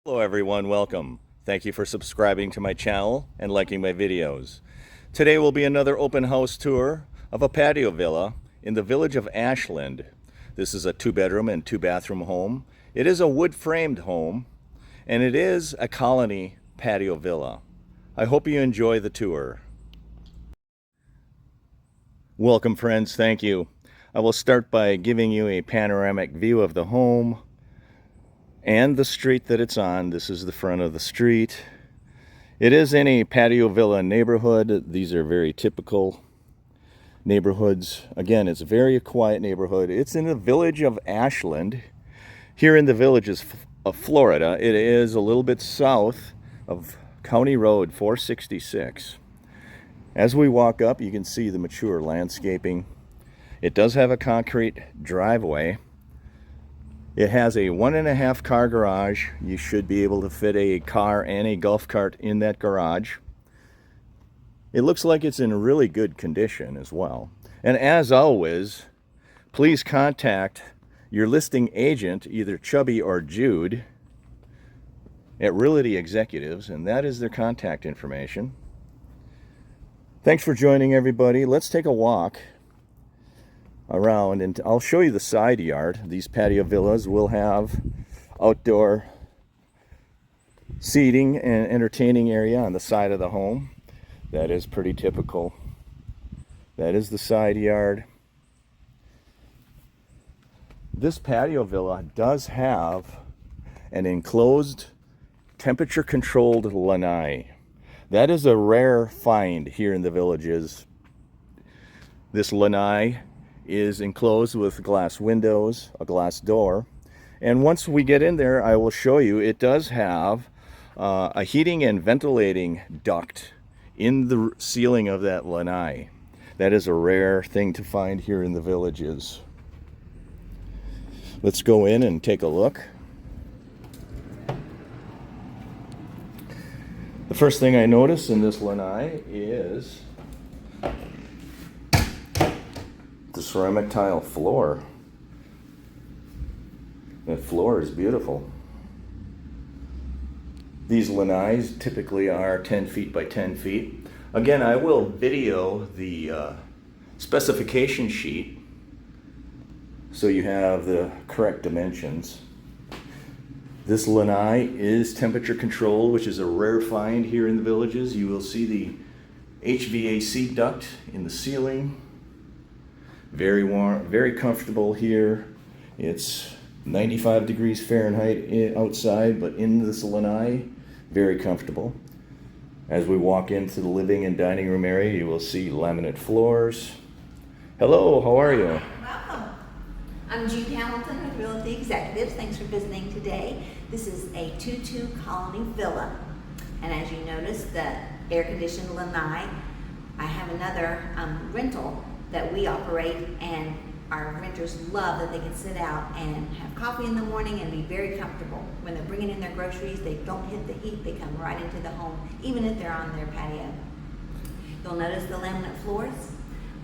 Hello everyone, welcome. Thank you for subscribing to my channel and liking my videos. Today will be another open house tour of a patio villa in the Village of Ashland. This is a 2-bedroom and 2-bathroom home. It is a wood-framed home and it is a colony patio villa. I hope you enjoy the tour. Welcome friends, thank you. I will start by giving you a panoramic view of the home and the street that it's on. This is the front of the street. It is in a patio villa neighborhood. These are very typical neighborhoods. Again, it's a very quiet neighborhood. It's in the Village of Ashland, here in the Villages of Florida. It is a little bit south of County Road 466. As we walk up, you can see the mature landscaping. It does have a concrete driveway. It has a 1.5 car garage. You should be able to fit a car and a golf cart in that garage. It looks like it's in really good condition as well. And as always, please contact your listing agent, either Chubby or Jude, at Realty Executives, and that is their contact information. Thanks for joining, everybody. Let's take a walk around and I'll show you the side yard. These patio villas will have outdoor seating and entertaining area on the side of the home. That is pretty typical. That is the side yard. This patio villa does have an enclosed temperature controlled lanai. That is a rare find here in the Villages. This lanai is enclosed with glass windows, a glass door, and once we get in there, I will show you it does have a heating and ventilating duct in the ceiling of that lanai. That is a rare thing to find here in the Villages. Let's go in and take a look. The first thing I notice in this lanai is the ceramic tile floor. That floor is beautiful. These lanais typically are 10 feet by 10 feet. Again, I will video the specification sheet so you have the correct dimensions. This lanai is temperature controlled, which is a rare find here in the Villages. You will see the HVAC duct in the ceiling. Very warm, very comfortable here. It's 95 degrees Fahrenheit outside, but in this lanai, very comfortable. As we walk into the living and dining room area, you will see laminate floors. Hello, how are you? Welcome. I'm Jude Hamilton with Realty Executives. Thanks for visiting today. This is a 2-2 colony villa. And as you notice, the air-conditioned lanai. I have another rental that we operate, and our renters love that they can sit out and have coffee in the morning and be very comfortable. When they're bringing in their groceries, they don't hit the heat. They come right into the home, even if they're on their patio. You'll notice the laminate floors.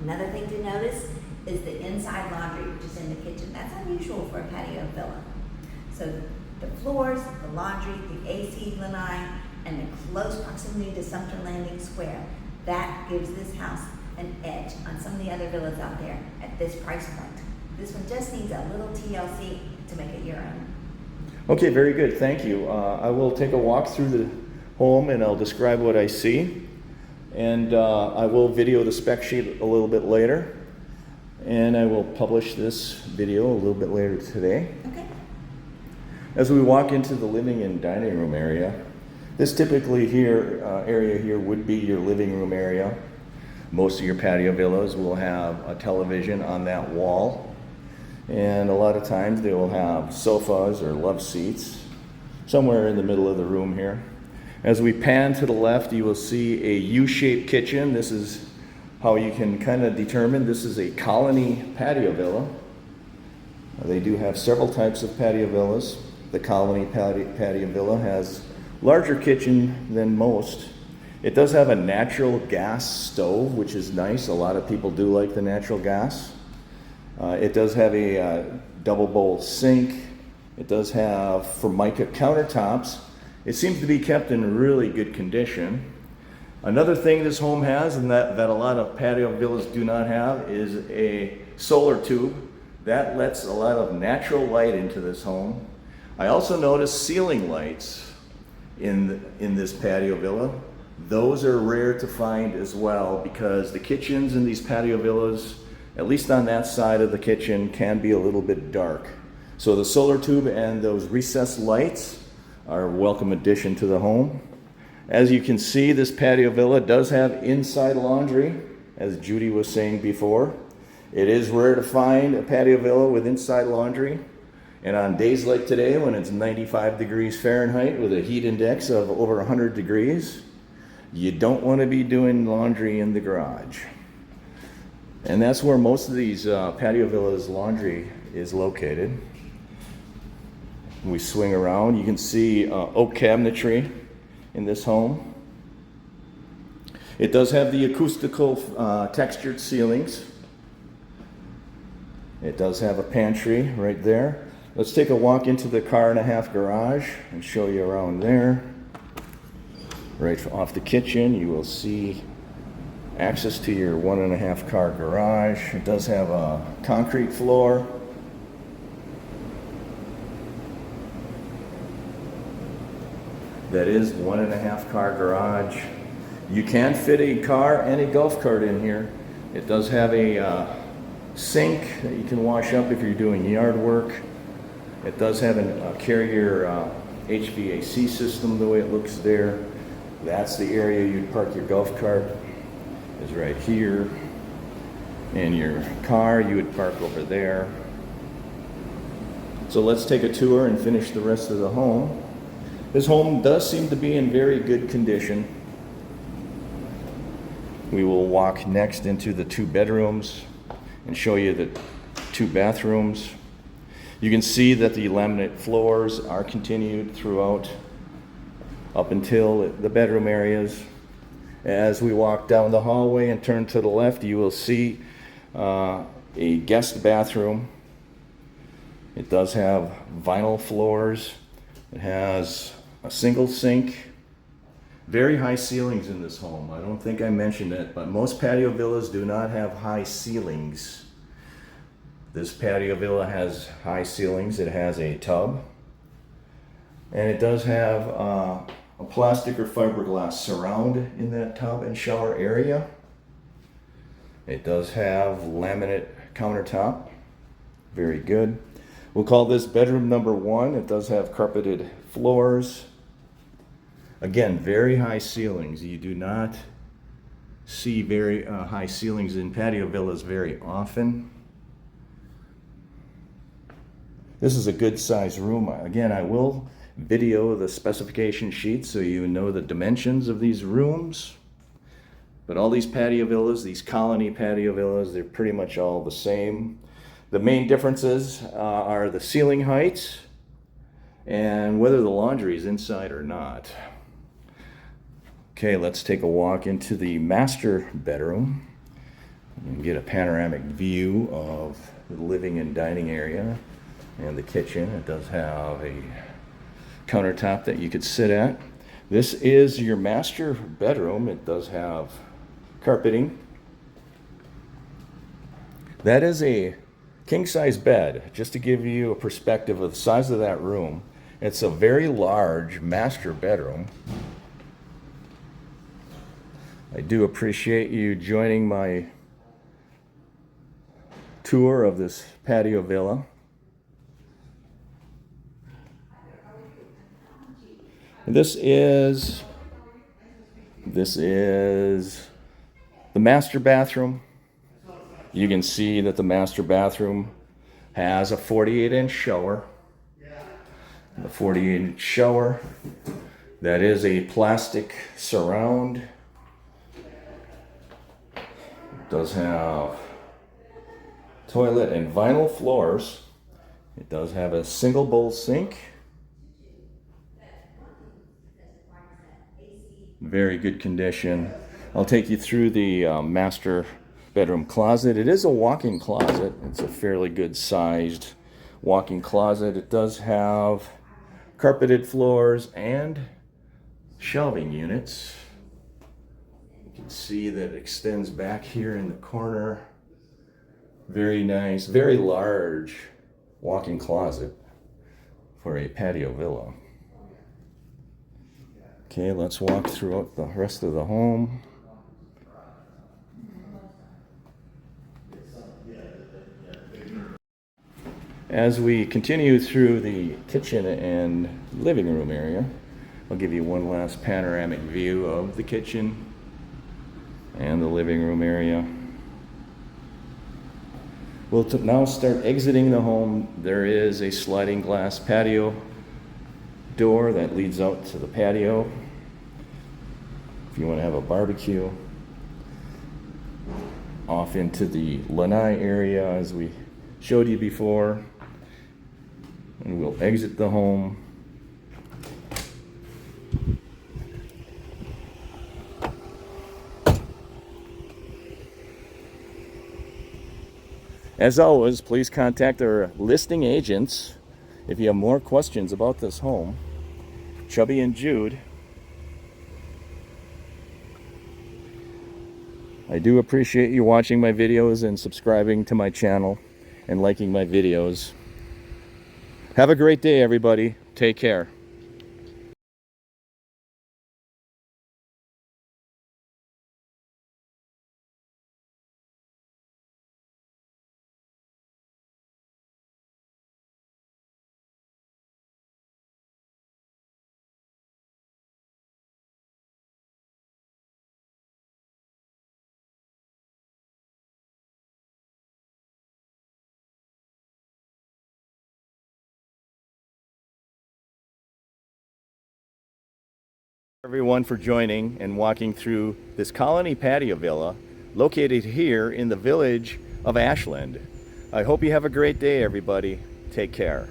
Another thing to notice is the inside laundry, which is in the kitchen. That's unusual for a patio villa. So the floors, the laundry, the AC lanai, and the close proximity to Sumter Landing Square, that gives this house an edge on some of the other villas out there at this price point. This one just needs a little TLC to make it your own. Okay, very good, thank you. I will take a walk through the home and I'll describe what I see. And I will video the spec sheet a little bit later. And I will publish this video a little bit later today. Okay. As we walk into the living and dining room area, this typically area here would be your living room area. Most of your patio villas will have a television on that wall, and a lot of times they will have sofas or love seats somewhere in the middle of the room here. As we pan to the left, you will see a U-shaped kitchen. This is how you can kind of determine this is a colony patio villa. They do have several types of patio villas. The colony patio villa has larger kitchen than most. It does have a natural gas stove, which is nice. A lot of people do like the natural gas. It does have a double bowl sink. It does have Formica countertops, It seems to be kept in really good condition. Another thing this home has, and that a lot of patio villas do not have, is a solar tube. That lets a lot of natural light into this home. I also noticed ceiling lights in this patio villa. Those are rare to find as well, because the kitchens in these patio villas, at least on that side of the kitchen, can be a little bit dark. So the solar tube and those recessed lights are a welcome addition to the home. As you can see, this patio villa does have inside laundry, as Judy was saying before. It is rare to find a patio villa with inside laundry. And on days like today, when it's 95 degrees Fahrenheit with a heat index of over 100 degrees, you don't want to be doing laundry in the garage. And that's where most of these patio villas laundry is located. We swing around, you can see oak cabinetry in this home. It does have the acoustical textured ceilings. It does have a pantry right there. Let's take a walk into the 1.5 car garage and show you around there. Right off the kitchen, you will see access to your 1.5 car garage. It does have a concrete floor. That is 1.5 car garage. You can fit a car and a golf cart in here. It does have a sink that you can wash up if you're doing yard work. It does have a carrier HVAC system the way it looks there. That's the area you'd park your golf cart, is right here. And your car you would park over there. So let's take a tour and finish the rest of the home. This home does seem to be in very good condition. We will walk next into the 2 bedrooms and show you the 2 bathrooms. You can see that the laminate floors are continued throughout up until the bedroom areas. As we walk down the hallway and turn to the left, you will see a guest bathroom. It does have vinyl floors. It has a single sink. Very high ceilings in this home. I don't think I mentioned it, but most patio villas do not have high ceilings. This patio villa has high ceilings. It has a tub. And it does have a plastic or fiberglass surround in that tub and shower area. It does have laminate countertop. Very good. We'll call this bedroom number 1. It does have carpeted floors. Again, very high ceilings. You do not see very high ceilings in patio villas very often. This is a good size room. Again, I will video the specification sheet so you know the dimensions of these rooms. But all these patio villas, these colony patio villas, they're pretty much all the same. The main differences are the ceiling heights and whether the laundry is inside or not. Okay, let's take a walk into the master bedroom and get a panoramic view of the living and dining area and the kitchen. It does have a countertop that you could sit at. This is your master bedroom. It does have carpeting. That is a king-size bed. Just to give you a perspective of the size of that room, it's a very large master bedroom. I do appreciate you joining my tour of this patio villa. This is the master bathroom. You can see that the master bathroom has a 48-inch shower. The 48-inch shower, that is a plastic surround. It does have toilet and vinyl floors. It does have a single bowl sink. Very good condition. I'll take you through the master bedroom closet. It is a walk-in closet. It's a fairly good sized walk-in closet. It does have carpeted floors and shelving units. You can see that it extends back here in the corner. Very nice, very large walk-in closet for a patio villa. Okay, let's walk throughout the rest of the home. As we continue through the kitchen and living room area, I'll give you one last panoramic view of the kitchen and the living room area. We'll now start exiting the home. There is a sliding glass patio door that leads out to the patio if you want to have a barbecue. Off into the lanai area as we showed you before. And we'll exit the home. As always, please contact our listing agents if you have more questions about this home. Chubby and Jude. I do appreciate you watching my videos and subscribing to my channel and liking my videos. Have a great day, everybody. Take care. Everyone for joining and walking through this colony patio villa located here in the village of Ashland. I hope you have a great day, everybody. Take care.